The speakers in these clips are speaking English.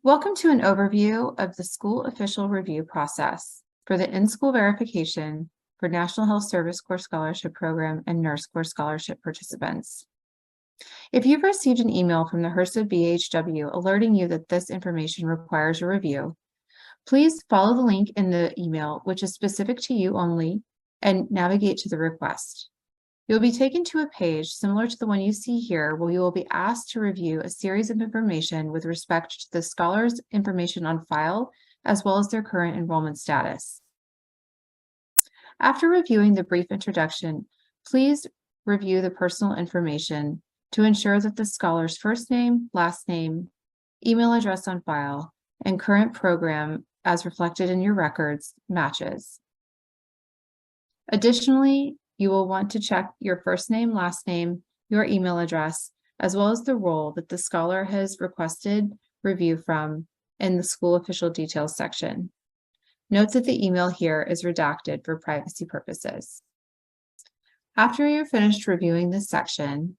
Welcome to an overview of the school official review process for the in-school verification for National Health Service Corps Scholarship Program and Nurse Corps Scholarship participants. If you've received an email from the HRSA BHW alerting you that this information requires a review, please follow the link in the email, which is specific to you only, and navigate to the request. You'll be taken to a page similar to the one you see here, where you will be asked to review a series of information with respect to the scholar's information on file, as well as their current enrollment status. After reviewing the brief introduction, please review the personal information to ensure that the scholar's first name, last name, email address on file, and current program as reflected in your records matches. Additionally, you will want to check your first name, last name, your email address, as well as the role that the scholar has requested review from in the school official details section. Note that the email here is redacted for privacy purposes. After you're finished reviewing this section,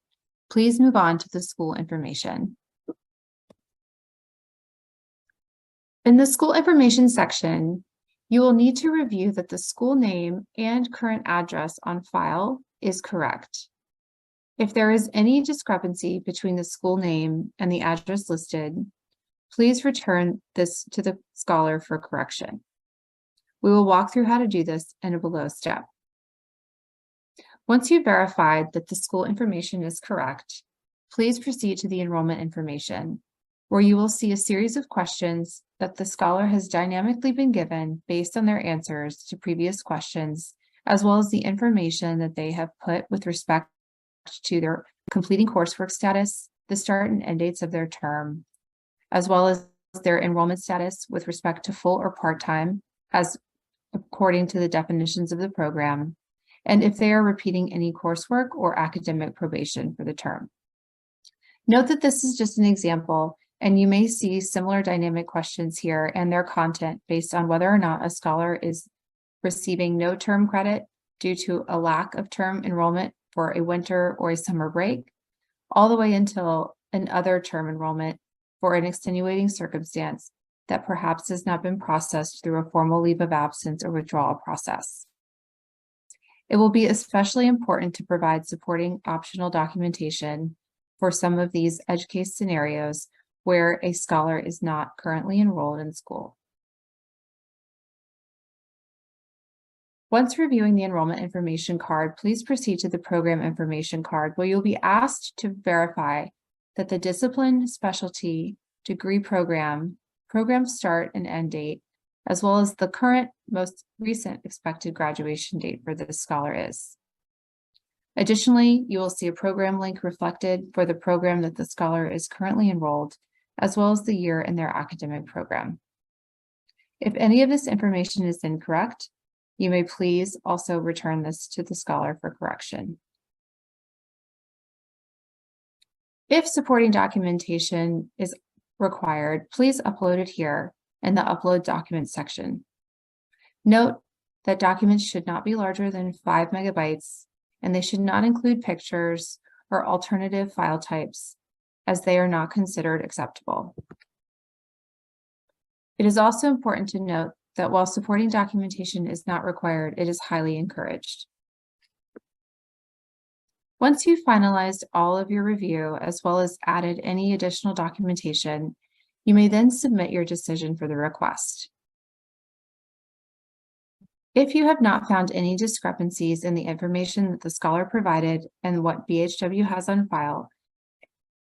please move on to the school information. In the school information section, you will need to review that the school name and current address on file is correct. If there is any discrepancy between the school name and the address listed, please return this to the scholar for correction. We will walk through how to do this in a below step. Once you've verified that the school information is correct, please proceed to the enrollment information, where you will see a series of questions that the scholar has dynamically been given based on their answers to previous questions, as well as the information that they have put with respect to their completing coursework status, the start and end dates of their term, as well as their enrollment status with respect to full or part-time, as according to the definitions of the program, and if they are repeating any coursework or academic probation for the term. Note that this is just an example, and you may see similar dynamic questions here and their content based on whether or not a scholar is receiving no term credit due to a lack of term enrollment for a winter or a summer break, all the way until an other term enrollment for an extenuating circumstance that perhaps has not been processed through a formal leave of absence or withdrawal process. It will be especially important to provide supporting optional documentation for some of these edge case scenarios where a scholar is not currently enrolled in school. Once reviewing the enrollment information card, please proceed to the program information card, where you'll be asked to verify that the discipline, specialty, degree program, program start and end date, as well as the current most recent expected graduation date for the scholar is. Additionally, you will see a program link reflected for the program that the scholar is currently enrolled, as well as the year in their academic program. If any of this information is incorrect, you may please also return this to the scholar for correction. If supporting documentation is required, please upload it here in the Upload Documents section. Note that documents should not be larger than 5 megabytes, and they should not include pictures or alternative file types, as they are not considered acceptable. It is also important to note that while supporting documentation is not required, it is highly encouraged. Once you've finalized all of your review, as well as added any additional documentation, you may then submit your decision for the request. If you have not found any discrepancies in the information that the scholar provided and what BHW has on file,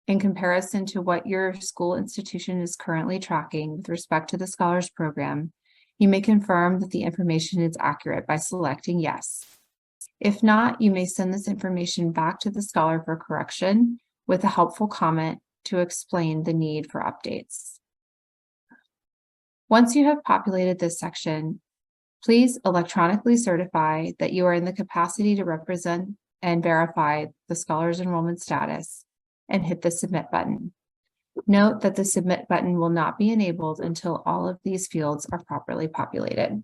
in comparison to what your school institution is currently tracking with respect to the scholar's program, you may confirm that the information is accurate by selecting yes. If not, you may send this information back to the scholar for correction with a helpful comment to explain the need for updates. Once you have populated this section, please electronically certify that you are in the capacity to represent and verify the scholar's enrollment status and hit the Submit button. Note that the Submit button will not be enabled until all of these fields are properly populated.